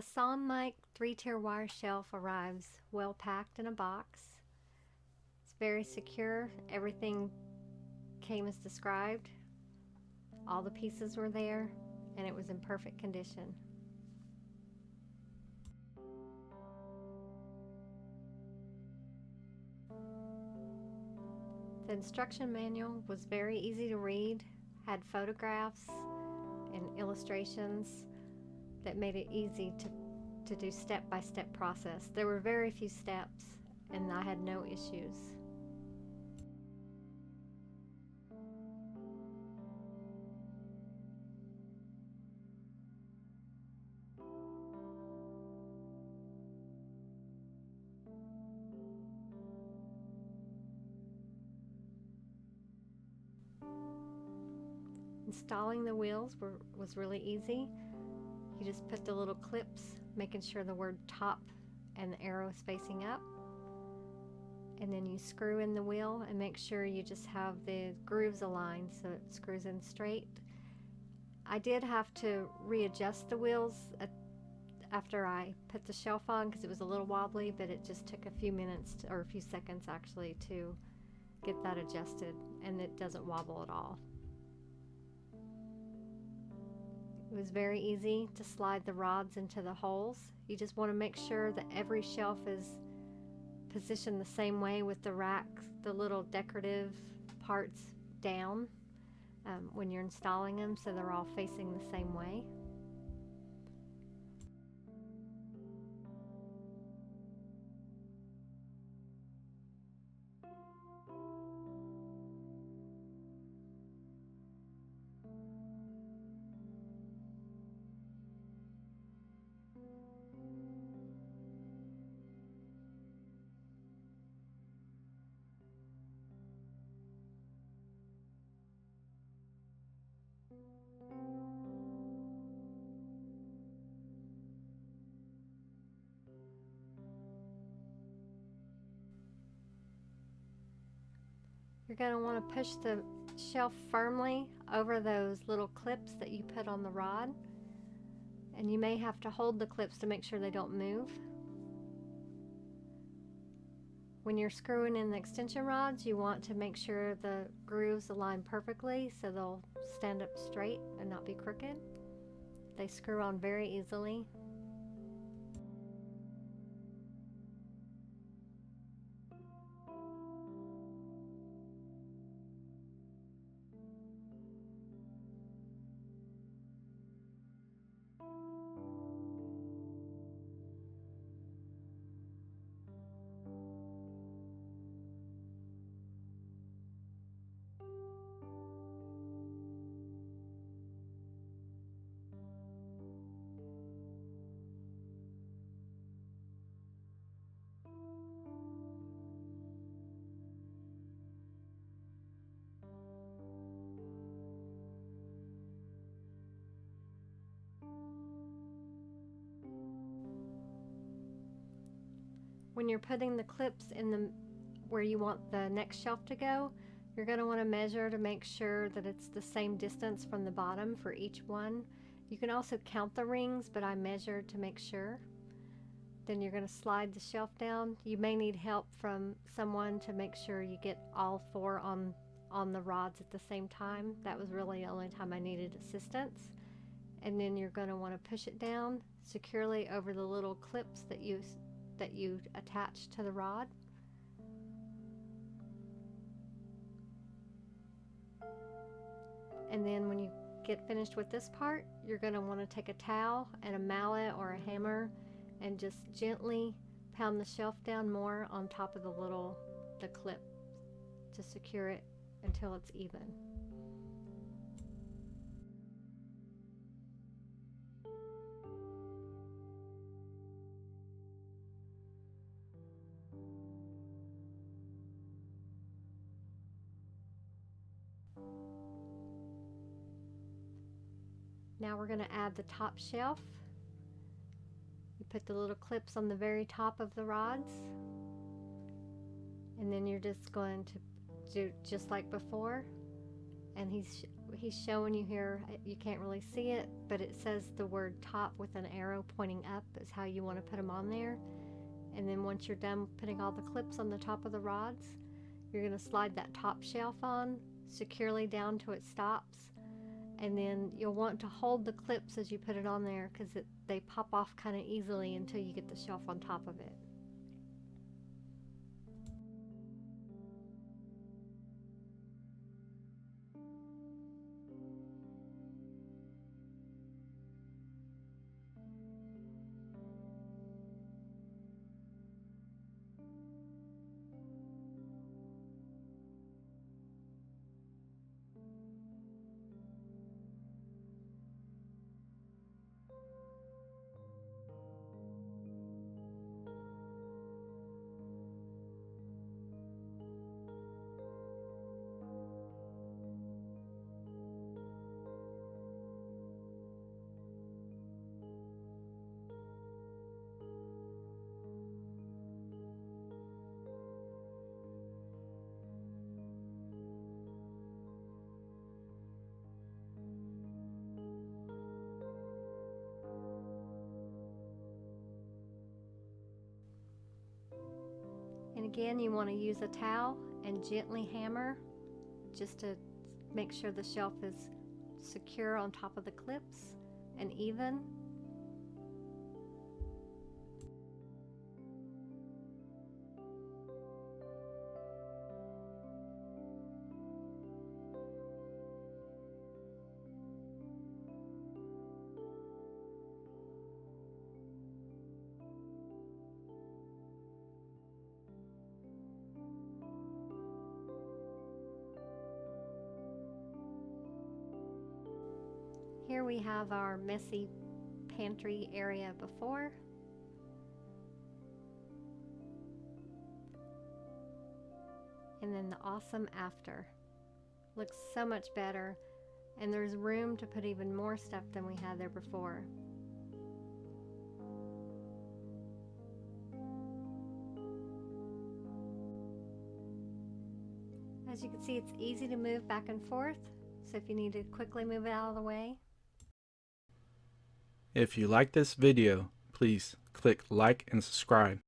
The Songmics 3-tier wire shelf arrives well packed in a box. It's very secure. Everything came as described. All the pieces were there, and it was in perfect condition. The instruction manual was very easy to read, had photographs and illustrations that made it easy to do step-by-step process. There were very few steps, and I had no issues. Installing the wheels was really easy. You just put the little clips, making sure the word top and the arrow is facing up. And then you screw in the wheel and make sure you just have the grooves aligned so it screws in straight. I did have to readjust the wheels after I put the shelf on because it was a little wobbly, but it just took a few minutes or a few seconds actually to get that adjusted, and it doesn't wobble at all. It was very easy to slide the rods into the holes. You just want to make sure that every shelf is positioned the same way with the racks, the little decorative parts down when you're installing them, so they're all facing the same way. You're going to want to push the shelf firmly over those little clips that you put on the rod, and you may have to hold the clips to make sure they don't move. When you're screwing in the extension rods, you want to make sure the grooves align perfectly so they'll stand up straight and not be crooked. They screw on very easily. When you're putting the clips in where you want the next shelf to go, you're going to want to measure to make sure that it's the same distance from the bottom for each one. You can also count the rings, but I measured to make sure. Then you're going to slide the shelf down. You may need help from someone to make sure you get all four on the rods at the same time. That was really the only time I needed assistance. And then you're going to want to push it down securely over the little clips that you attach to the rod. And then when you get finished with this part, you're going to want to take a towel and a mallet or a hammer and just gently pound the shelf down more on top of the clip to secure it until it's even. Now we're going to add the top shelf. You put the little clips on the very top of the rods, and then you're just going to do just like before, and he's he's showing you here, you can't really see it, but it says the word top with an arrow pointing up is how you want to put them on there. And then once you're done putting all the clips on the top of the rods, you're going to slide that top shelf on securely down to it stops. And then you'll want to hold the clips as you put it on there, because they pop off kind of easily until you get the shelf on top of it. And again, you want to use a towel and gently hammer just to make sure the shelf is secure on top of the clips and even. Here we have our messy pantry area before. And then the awesome after. Looks so much better, and there's room to put even more stuff than we had there before. As you can see, it's easy to move back and forth, so if you need to quickly move it out of the way. If you like this video, please click like and subscribe.